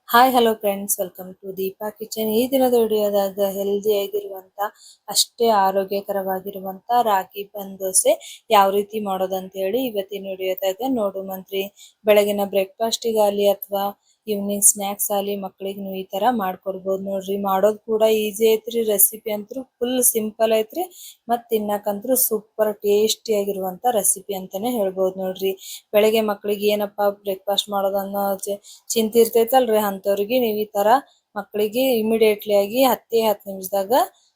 Hi hello friends, welcome to Deepa kitchen. ಈ ದಿನದ ವಿಡಿಯೋದಾಗ healthy ಆಗಿರುವಂತ ಅಷ್ಟೇ ಆರೋಗ್ಯಕರವಾಗಿರುವಂತ ರಾಗಿ ಬನ್ ದೋಸೆ ಯಾವ ರೀತಿ ಮಾಡೋದಂತ ಹೇಳಿ ಇವತ್ತಿನ ವಿಡಿಯೋದಾಗ ನೋಡುಮಂತ್ರಿ. ಬೆಳಗಿನ ಬ್ರೇಕ್ಫಾಸ್ಟಿಗಾಗಲಿ ಅಥವಾ ಈವ್ನಿಂಗ್ ಸ್ನ್ಯಾಕ್ಸ್ ಆಗಲಿ ಮಕ್ಕಳಿಗೆ ನೀವು ಈ ತರ ಮಾಡ್ಕೊಡ್ಬೋದು ನೋಡ್ರಿ. ಮಾಡೋದು ಕೂಡ ಈಸಿ ಐತ್ರಿ, ರೆಸಿಪಿ ಅಂತೂ ಫುಲ್ ಸಿಂಪಲ್ ಐತ್ರಿ, ಮತ್ ತಿನ್ನಕಂತೂ ಸೂಪರ್ ಟೇಸ್ಟಿ ಆಗಿರುವಂತ ರೆಸಿಪಿ ಅಂತಾನೆ ಹೇಳ್ಬೋದು ನೋಡ್ರಿ. ಬೆಳಗ್ಗೆ ಮಕ್ಕಳಿಗೆ ಏನಪ್ಪಾ ಬ್ರೇಕ್ಫಾಸ್ಟ್ ಮಾಡೋದನ್ನೋ ಚಿಂತೆ ಇರ್ತೈತಲ್ರಿ, ಅಂತವ್ರಿಗೆ ನೀವು ಈ ತರ ಮಕ್ಕಳಿಗೆ ಇಮಿಡಿಯೇಟ್ಲಿ ಆಗಿ 10 ನಿಮಿಷದಾಗ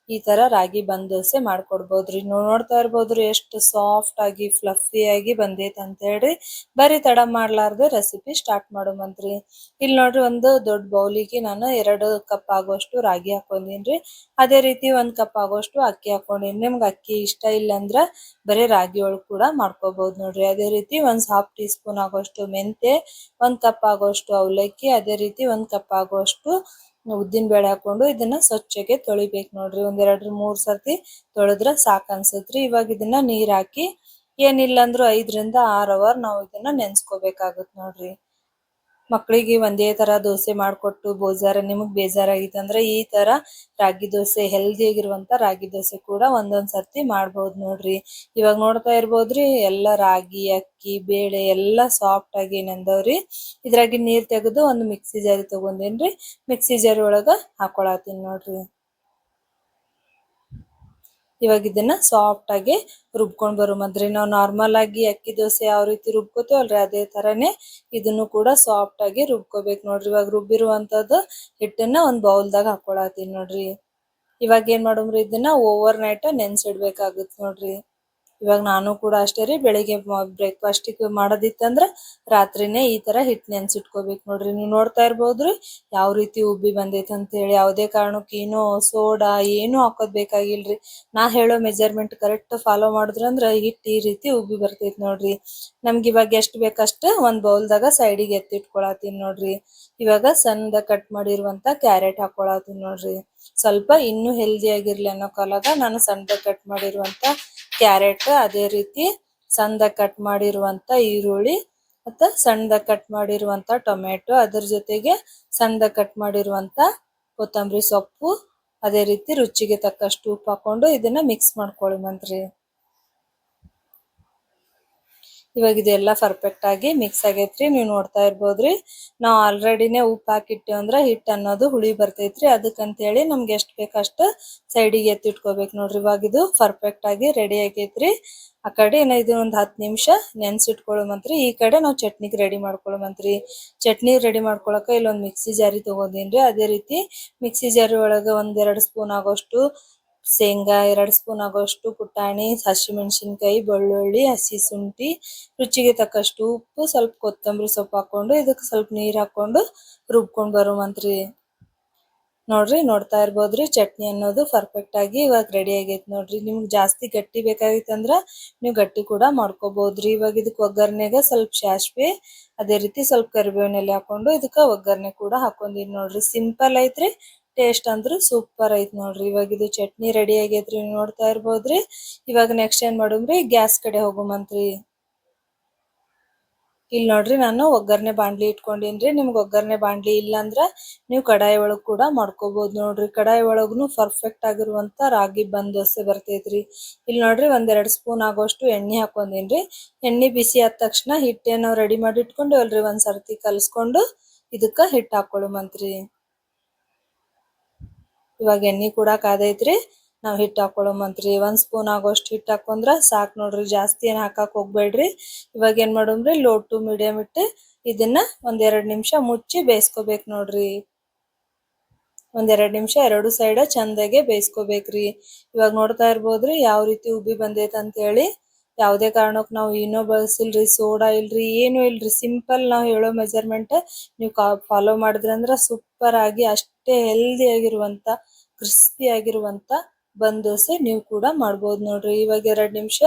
ಈ ತರ ರಾಗಿ ಬನ್ ದೋಸೆ ಮಾಡ್ಕೊಡ್ಬೋದ್ರಿ. ನೋಡ್ತಾ ಇರ್ಬೋದ್ರಿ ಎಷ್ಟು ಸಾಫ್ಟ್ ಆಗಿ ಫ್ಲಫಿ ಆಗಿ ಬಂದೈತೆ ಅಂತ ಹೇಳ್ರಿ. ಬರೀ ತಡ ಮಾಡ್ಲಾರ್ದೆ ರೆಸಿಪಿ ಸ್ಟಾರ್ಟ್ ಮಾಡೋಮಂತ್ರಿ. ಇಲ್ಲಿ ನೋಡ್ರಿ, ಒಂದು ದೊಡ್ಡ ಬೌಲಿಗೆ ನಾನು 2 ಕಪ್ ಆಗುವಷ್ಟು ರಾಗಿ ಹಾಕೊಂಡಿನ್ರಿ. ಅದೇ ರೀತಿ 1 ಕಪ್ ಆಗುವಷ್ಟು ಅಕ್ಕಿ ಹಾಕೊಂಡಿನಿ. ನಿಮ್ಗೆ ಅಕ್ಕಿ ಇಷ್ಟ ಇಲ್ಲ ಅಂದ್ರ ಬರೀ ರಾಗಿ ಒಳಗ್ ಕೂಡ ಮಾಡ್ಕೋಬಹುದು ನೋಡ್ರಿ. ಅದೇ ರೀತಿ 1/2 ಟೀ ಸ್ಪೂನ್ ಆಗುವಷ್ಟು ಮೆಂತೆ, 1 ಕಪ್ ಆಗುವಷ್ಟು ಅವಲಕ್ಕಿ, ಅದೇ ರೀತಿ 1 ಕಪ್ ಆಗುವಷ್ಟು ಉದ್ದಿನ ಬೇಳೆ ಹಾಕೊಂಡು ಇದನ್ನ ಸ್ವಚ್ಛಗೆ ತೊಳಿಬೇಕು ನೋಡ್ರಿ. 1-2-3 ಸರ್ತಿ ತೊಳೆದ್ರ ಸಾಕ್ ಅನ್ಸತ್ರಿ. ಇವಾಗ ಇದನ್ನ ನೀರ್ ಹಾಕಿ ಏನಿಲ್ಲ ಅಂದ್ರೂ 5 ರಿಂದ 6 ಅವರ್ ನಾವು ಇದನ್ನ ನೆನ್ಸ್ಕೋಬೇಕಾಗತ್ ನೋಡ್ರಿ. ಮಕ್ಕಳಿಗೆ ಒಂದೇ ತರ ದೋಸೆ ಮಾಡ್ಕೊಟ್ಟು ನಿಮಗ್ ಬೇಜಾರಾಗಿತ್ತಂದ್ರೆ ಈ ತರ ರಾಗಿ ದೋಸೆ, ಹೆಲ್ದಿ ಆಗಿರುವಂತ ರಾಗಿ ದೋಸೆ ಕೂಡ ಒಂದೊಂದ್ ಸರ್ತಿ ಮಾಡ್ಬೋದು ನೋಡ್ರಿ. ಇವಾಗ ನೋಡ್ತಾ ಇರ್ಬೋದ್ರಿ, ಎಲ್ಲಾ ರಾಗಿ, ಅಕ್ಕಿ, ಬೇಳೆ ಎಲ್ಲಾ ಸಾಫ್ಟ್ ಆಗಿ ನೆಂದವ್ರಿ. ಇದ್ರಾಗಿ ನೀರ್ ತೆಗೆದು ಒಂದು ಮಿಕ್ಸಿ ಜಾರಿ ತಗೊಂಡೇನ್ರಿ. ಮಿಕ್ಸಿ ಜಾರಿ ಒಳಗ ಹಾಕೊಳತೀನಿ ನೋಡ್ರಿ. ಇವಾಗ ಇದನ್ನ ಸಾಫ್ಟ್ ಆಗಿ ರುಬ್ಕೊಂಡ್ ಬರುಮಂತ್ರಿ. ನಾವು ನಾರ್ಮಲ್ ಆಗಿ ಅಕ್ಕಿ ದೋಸೆ ಯಾವ ರೀತಿ ರುಬ್ಕೋತೀವಲ್ರಿ ಅದೇ ತರನೇ ಇದನ್ನು ಕೂಡ ಸಾಫ್ಟ್ ಆಗಿ ರುಬ್ಕೋಬೇಕು ನೋಡ್ರಿ. ಇವಾಗ ರುಬ್ಬಿರುವಂತದ್ದು ಹಿಟ್ಟನ್ನ ಒಂದ್ ಬೌಲ್ದಾಗ ಹಾಕೊಳತೀನಿ ನೋಡ್ರಿ. ಇವಾಗ ಏನ್ ಮಾಡೋಮ್ರಿ, ಇದನ್ನ ಓವರ್ ನೈಟ್ ನೆನ್ಸಿಡ್ಬೇಕಾಗುತ್ತೆ ನೋಡ್ರಿ. ಇವಾಗ ನಾನು ಕೂಡ ಅಷ್ಟೇ ರೀ, ಬೆಳಿಗ್ಗೆ ಬ್ರೇಕ್ಫಾಸ್ಟಿಗೆ ಮಾಡೋದಿತ್ತಂದ್ರ ರಾತ್ರಿನೇ ಈ ತರ ಹಿಟ್ ನೆನ್ಸಿಟ್ಕೋಬೇಕು ನೋಡ್ರಿ. ನೀವು ನೋಡ್ತಾ ಇರ್ಬೋದ್ರಿ ಯಾವ ರೀತಿ ಉಬ್ಬಿ ಬಂದೈತೆ ಅಂತ ಹೇಳಿ. ಯಾವುದೇ ಕಾರಣಕ್ಕೂ ಏನೋ ಸೋಡಾ ಏನು ಹಾಕೋದ್ ಬೇಕಾಗಿಲ್ರಿ. ನಾ ಹೇಳೋ ಮೆಜರ್ಮೆಂಟ್ ಕರೆಕ್ಟ್ ಫಾಲೋ ಮಾಡಿದ್ರಂದ್ರ ಹಿಟ್ ಈ ರೀತಿ ಉಬ್ಬಿ ಬರ್ತೈತಿ ನೋಡ್ರಿ. ನಮ್ಗೆ ಇವಾಗ ಎಷ್ಟ್ ಬೇಕಷ್ಟ ಒಂದ್ ಬೌಲ್ದಾಗ ಸೈಡಿಗೆ ಎತ್ತಿಟ್ಕೊಳತೀನಿ ನೋಡ್ರಿ. ಇವಾಗ ಸಣ್ಣದ ಕಟ್ ಮಾಡಿರುವಂತ ಕ್ಯಾರೆಟ್ ಹಾಕೊಳತೀನಿ ನೋಡ್ರಿ. ಸ್ವಲ್ಪ ಇನ್ನೂ ಹೆಲ್ದಿ ಆಗಿರ್ಲಿ ಅನ್ನೋ ಕಾಲಾಗ ನಾನು ಸಣ್ಣದ ಕಟ್ ಮಾಡಿರುವಂತ ಕ್ಯಾರೆಟ್, ಅದೇ ರೀತಿ ಸಣ್ಣದಾಗಿ ಕಟ್ ಮಾಡಿರುವಂತ ಈರುಳ್ಳಿ, ಮತ್ತೆ ಸಣ್ಣದಾಗಿ ಕಟ್ ಮಾಡಿರುವಂತ ಟೊಮೆಟೊ, ಅದ್ರ ಜೊತೆಗೆ ಸಣ್ಣದಾಗಿ ಕಟ್ ಮಾಡಿರುವಂತ ಕೊತ್ತಂಬರಿ ಸೊಪ್ಪು, ಅದೇ ರೀತಿ ರುಚಿಗೆ ತಕ್ಕಷ್ಟು ಉಪ್ಪು ಹಾಕೊಂಡು ಇದನ್ನ ಮಿಕ್ಸ್ ಮಾಡ್ಕೊಳ್ಳುವಂತ್ರಿ. ಇವಾಗ ಇದೆಲ್ಲ ಪರ್ಫೆಕ್ಟ್ ಆಗಿ ಮಿಕ್ಸ್ ಆಗೈತ್ರಿ. ನೀವು ನೋಡ್ತಾ ಇರ್ಬೋದ್ರಿ, ನಾವು ಆಲ್ರೆಡಿನೇ ಉಪ್ಪು ಹಾಕಿಟ್ಟೇವ್ ಅಂದ್ರ ಹಿಟ್ ಅನ್ನೋದು ಹುಳಿ ಬರ್ತೈತ್ರಿ. ಅದಕ್ಕಂತ ಹೇಳಿ ನಮ್ಗೆ ಎಷ್ಟ್ ಬೇಕಷ್ಟ ಸೈಡಿಗೆ ಎತ್ತಿಟ್ಕೋಬೇಕು ನೋಡ್ರಿ. ಇವಾಗ ಇದು ಪರ್ಫೆಕ್ಟ್ ಆಗಿ ರೆಡಿ ಆಗೈತ್ರಿ. ಆ ಕಡೆ ಇದು ಒಂದ್ 10 ನಿಮಿಷ ನೆನ್ಸಿಟ್ಕೊಳ್ಳುಮಂತ್ರಿ. ಈ ಕಡೆ ನಾವು ಚಟ್ನಿಗೆ ರೆಡಿ ಮಾಡ್ಕೊಳ್ಳುಮಂತ್ರಿ. ಚಟ್ನಿ ರೆಡಿ ಮಾಡ್ಕೊಳಕ ಇಲ್ಲೊಂದ್ ಮಿಕ್ಸಿ ಜಾರಿ ತಗೊಂಡೇನ್ರಿ. ಅದೇ ರೀತಿ ಮಿಕ್ಸಿ ಜಾರಿ ಒಳಗ 1-2 ಸ್ಪೂನ್ ಆಗೋಷ್ಟು ಶೇಂಗಾ, 2 ಸ್ಪೂನ್ ಆಗೋಷ್ಟು ಪುಟಾಣಿ, ಹಸಿಮೆಣಸಿನಕಾಯಿ, ಬೆಳ್ಳುಳ್ಳಿ, ಹಸಿ ಶುಂಠಿ, ರುಚಿಗೆ ತಕ್ಕಷ್ಟು ಉಪ್ಪು, ಸ್ವಲ್ಪ ಕೊತ್ತಂಬರಿ ಸೊಪ್ಪು ಹಾಕೊಂಡು ಇದಕ್ಕೆ ಸ್ವಲ್ಪ ನೀರ್ ಹಾಕೊಂಡು ರುಬ್ಕೊಂಡ್ ಬರುಮಂತ್ರಿ. ನೋಡ್ರಿ, ನೋಡ್ತಾ ಇರ್ಬೋದ್ರಿ ಚಟ್ನಿ ಅನ್ನೋದು ಪರ್ಫೆಕ್ಟ್ ಆಗಿ ಇವಾಗ ರೆಡಿ ಆಗೈತಿ ನೋಡ್ರಿ. ನಿಮ್ಗೆ ಜಾಸ್ತಿ ಗಟ್ಟಿ ಬೇಕಾಗಿತ್ತಂದ್ರ ನೀವು ಗಟ್ಟಿ ಕೂಡ ಮಾಡ್ಕೋಬಹುದ್ರಿ. ಇವಾಗ ಇದಕ್ಕೆ ಒಗ್ಗರಣೆಗೆ ಸ್ವಲ್ಪ ಸಾಸ್ವೆ, ಅದೇ ರೀತಿ ಸ್ವಲ್ಪ ಕರಿಬೇವಿನ ಎಲೆ ಹಾಕೊಂಡು ಇದಕ್ಕ ಒಗ್ಗರಣೆ ಕೂಡ ಹಾಕೊಂಡಿನಿ ನೋಡ್ರಿ. ಸಿಂಪಲ್ ಐತ್ರಿ, ಟೇಸ್ಟ್ ಅಂದ್ರು ಸೂಪರ್ ಐತ್ ನೋಡ್ರಿ. ಇವಾಗ ಇದು ಚಟ್ನಿ ರೆಡಿ ಆಗೈತ್ರಿ, ನೀವು ನೋಡ್ತಾ ಇರ್ಬೋದ್ರಿ. ಇವಾಗ ನೆಕ್ಸ್ಟ್ ಏನ್ ಮಾಡುಮ್ರಿ, ಗ್ಯಾಸ್ ಕಡೆ ಹೋಗುಮಂತ್ರಿ. ಇಲ್ಲಿ ನೋಡ್ರಿ, ನಾನು ಒಗ್ಗರಣೆ ಬಾಂಡ್ಲಿ ಇಟ್ಕೊಂಡಿನ್ರಿ. ನಿಮ್ಗೆ ಒಗ್ಗರಣೆ ಬಾಂಡ್ಲಿ ಇಲ್ಲ ಅಂದ್ರ ನೀವು ಕಡಾಯಿ ಒಳಗ್ ಕೂಡ ಮಾಡ್ಕೋಬಹುದು ನೋಡ್ರಿ. ಕಡಾಯಿ ಒಳಗ್ನು ಪರ್ಫೆಕ್ಟ್ ಆಗಿರುವಂತ ರಾಗಿ ಬನ್ ದೋಸೆ ಬರ್ತೈತ್ರಿ. ಇಲ್ಲಿ ನೋಡ್ರಿ, 1-2 ಸ್ಪೂನ್ ಆಗೋಷ್ಟು ಎಣ್ಣೆ ಹಾಕೊಂಡಿನ್ರಿ. ಎಣ್ಣೆ ಬಿಸಿ ಆದ ತಕ್ಷಣ ಹಿಟ್ಟೇನ್ ನಾವು ರೆಡಿ ಮಾಡಿ ಇಟ್ಕೊಂಡೇವಲ್ರಿ, ಒಂದ್ ಸರ್ತಿ ಕಲ್ಸ್ಕೊಂಡು ಇದಕ್ಕ ಹಿಟ್ಟು ಹಾಕೊಳ್ಳುಮಂತ್ರಿ. ಇವಾಗ ಎಣ್ಣೆ ಕೂಡ ಕಾದೈತ್ರಿ, ನಾವ್ ಹಿಟ್ಟು ಹಾಕೊಳ್ಳುಮಂತ್ರಿ. 1 ಸ್ಪೂನ್ ಆಗೋಷ್ಟು ಹಿಟ್ಟು ಹಾಕೊಂಡ್ರ ಸಾಕ್ ನೋಡ್ರಿ, ಜಾಸ್ತಿ ಏನ್ ಹಾಕಕ್ ಹೋಗ್ಬೇಡ್ರಿ. ಇವಾಗ ಏನ್ ಮಾಡುಮ್ರಿ, ಲೋ ಟು ಮೀಡಿಯಂ ಇಟ್ಟು ಇದನ್ನ 1-2 ನಿಮಿಷ ಮುಚ್ಚಿ ಬೇಯಿಸ್ಕೋಬೇಕು ನೋಡ್ರಿ. 1-2 ನಿಮಿಷ ಎರಡು ಸೈಡ್ ಚಂದಾಗೆ ಬೇಯಿಸ್ಕೋಬೇಕ್ರಿ. ಇವಾಗ ನೋಡ್ತಾ ಇರ್ಬೋದ್ರಿ ಯಾವ ರೀತಿ ಉಬ್ಬಿ ಬಂದೈತೆ ಅಂತ ಹೇಳಿ. ಯಾವುದೇ ಕಾರಣಕ್ಕೆ ನಾವು ಏನೋ ಬಳಸಿಲ್ರಿ, ಸೋಡಾ ಇಲ್ರಿ, ಏನು ಇಲ್ರಿ. ಸಿಂಪಲ್ ನಾವು ಹೇಳೋ ಮೆಜರ್ಮೆಂಟ್ ನೀವು ಫಾಲೋ ಮಾಡಿದ್ರಂದ್ರ ಸೂಪರ್ ಆಗಿ ಅಷ್ಟೇ ಹೆಲ್ದಿ ಆಗಿರುವಂತ ಕ್ರಿಸ್ಪಿ ಆಗಿರುವಂತ ಬನ್ ದೋಸೆ ನೀವು ಕೂಡ ಮಾಡ್ಬೋದು ನೋಡ್ರಿ. ಇವಾಗ 2 ನಿಮಿಷ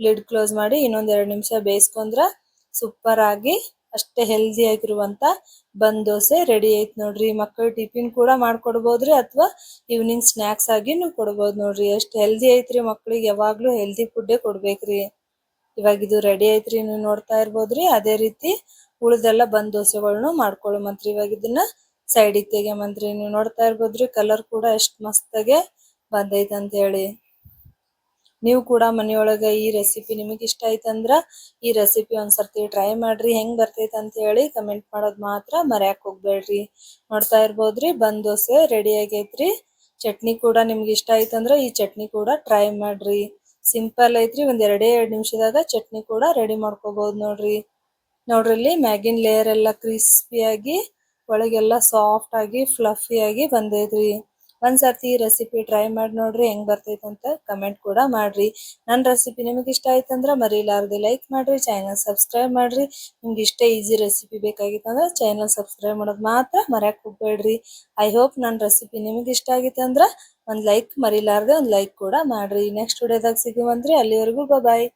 ಲಿಡ್ ಕ್ಲೋಸ್ ಮಾಡಿ ಇನ್ನೊಂದ್ 2 ನಿಮಿಷ ಬೇಯಿಸ್ಕೊಂಡ್ರ ಸೂಪರ್ ಆಗಿ ಅಷ್ಟೇ ಹೆಲ್ದಿ ಆಗಿರುವಂತ ಬನ್ ದೋಸೆ ರೆಡಿ ಐತ್ ನೋಡ್ರಿ. ಮಕ್ಕಳು ಟಿಫಿನ್ ಕೂಡ ಮಾಡ್ಕೊಡ್ಬೋದ್ರಿ, ಅಥವಾ ಈವ್ನಿಂಗ್ ಸ್ನಾಕ್ಸ್ ಆಗಿ ನೀವು ಕೊಡ್ಬೋದು ನೋಡ್ರಿ. ಎಷ್ಟ್ ಹೆಲ್ದಿ ಐತ್ರಿ, ಮಕ್ಳಿಗೆ ಯಾವಾಗ್ಲೂ ಹೆಲ್ದಿ ಫುಡ್ಡೇ ಕೊಡ್ಬೇಕ್ರಿ. ಇವಾಗ ಇದು ರೆಡಿ ಐತ್ರಿ, ನೀವು ನೋಡ್ತಾ ಇರ್ಬೋದ್ರಿ. ಅದೇ ರೀತಿ ಉಳಿದೆಲ್ಲ ಬನ್ ದೋಸೆಗಳ್ನು ಮಾಡ್ಕೊಳ್ಳುಮಂತ್ರಿ. ಇವಾಗ ಇದನ್ನ ಸೈಡಿಗೆ ತೆಗಿಯಮಂತ್ರಿ. ನೀವು ನೋಡ್ತಾ ಇರ್ಬೋದ್ರಿ ಕಲರ್ ಕೂಡ ಎಷ್ಟು ಮಸ್ತಾಗೆ ಬಂದೈತೆ ಅಂತ ಹೇಳಿ. ನೀವು ಕೂಡ ಮನೆಯೊಳಗ ಈ ರೆಸಿಪಿ ನಿಮಗೆ ಇಷ್ಟ ಆಯ್ತಂದ್ರ ಈ ರೆಸಿಪಿ ಒಂದ್ಸರ್ತಿ ಟ್ರೈ ಮಾಡ್ರಿ. ಹೆಂಗ್ ಬರ್ತೈತೆ ಅಂತ ಹೇಳಿ ಕಮೆಂಟ್ ಮಾಡೋದ್ ಮಾತ್ರ ಮರ್ಯಾಕ್ ಹೋಗ್ಬೇಡ್ರಿ. ನೋಡ್ತಾ ಇರ್ಬೋದ್ರಿ ಬಂದ್ ದೋಸೆ ರೆಡಿ ಆಗೈತ್ರಿ. ಚಟ್ನಿ ಕೂಡ ನಿಮ್ಗೆ ಇಷ್ಟ ಆಯ್ತಂದ್ರ ಈ ಚಟ್ನಿ ಕೂಡ ಟ್ರೈ ಮಾಡ್ರಿ. ಸಿಂಪಲ್ ಐತ್ರಿ, ಒಂದ್ 2 ನಿಮಿಷದಾಗ ಚಟ್ನಿ ಕೂಡ ರೆಡಿ ಮಾಡ್ಕೋಬಹುದು ನೋಡ್ರಿ. ನೋಡ್ರಿ ಇಲ್ಲಿ ಮ್ಯಾಗಿನ್ ಲೇಯರ್ ಎಲ್ಲ ಕ್ರಿಸ್ಪಿಯಾಗಿ ಒಳಗೆಲ್ಲ ಸಾಫ್ಟ್ ಆಗಿ ಫ್ಲಫಿ ಆಗಿ ಬಂದೈತ್ರಿ. ಒಂದ್ಸರ್ತಿ ಈ ರೆಸಿಪಿ ಟ್ರೈ ಮಾಡಿ ನೋಡ್ರಿ, ಹೆಂಗ್ ಬರ್ತೈತೆ ಅಂತ ಕಮೆಂಟ್ ಕೂಡ ಮಾಡ್ರಿ. ನನ್ನ ರೆಸಿಪಿ ನಿಮಗೆ ಇಷ್ಟ ಆಯ್ತಂದ್ರ ಮರಿಲಾರ್ದೆ ಲೈಕ್ ಮಾಡ್ರಿ, ಚಾನಲ್ ಸಬ್ಸ್ಕ್ರೈಬ್ ಮಾಡ್ರಿ. ನಿಮ್ಗೆ ಇಷ್ಟೇ ಈಸಿ ರೆಸಿಪಿ ಬೇಕಾಗಿತ್ತಂದ್ರ ಚಾನಲ್ ಸಬ್ಸ್ಕ್ರೈಬ್ ಮಾಡೋದ್ ಮಾತ್ರ ಮರ್ಯಾಕ್ ಹೋಗ್ಬೇಡ್ರಿ. ಐ ಹೋಪ್ ನನ್ನ ರೆಸಿಪಿ ನಿಮಗೆ ಇಷ್ಟ ಆಗಿತ್ತಂದ್ರ ಒಂದ್ ಲೈಕ್ ಮರಿಲಾರ್ದೆ ಒಂದ್ ಲೈಕ್ ಕೂಡ ಮಾಡ್ರಿ. ನೆಕ್ಸ್ಟ್ ವಿಡಿಯೋದಾಗ ಸಿಗುವಂತ್ರಿ, ಅಲ್ಲಿವರೆಗೂ ಬಾಯ್.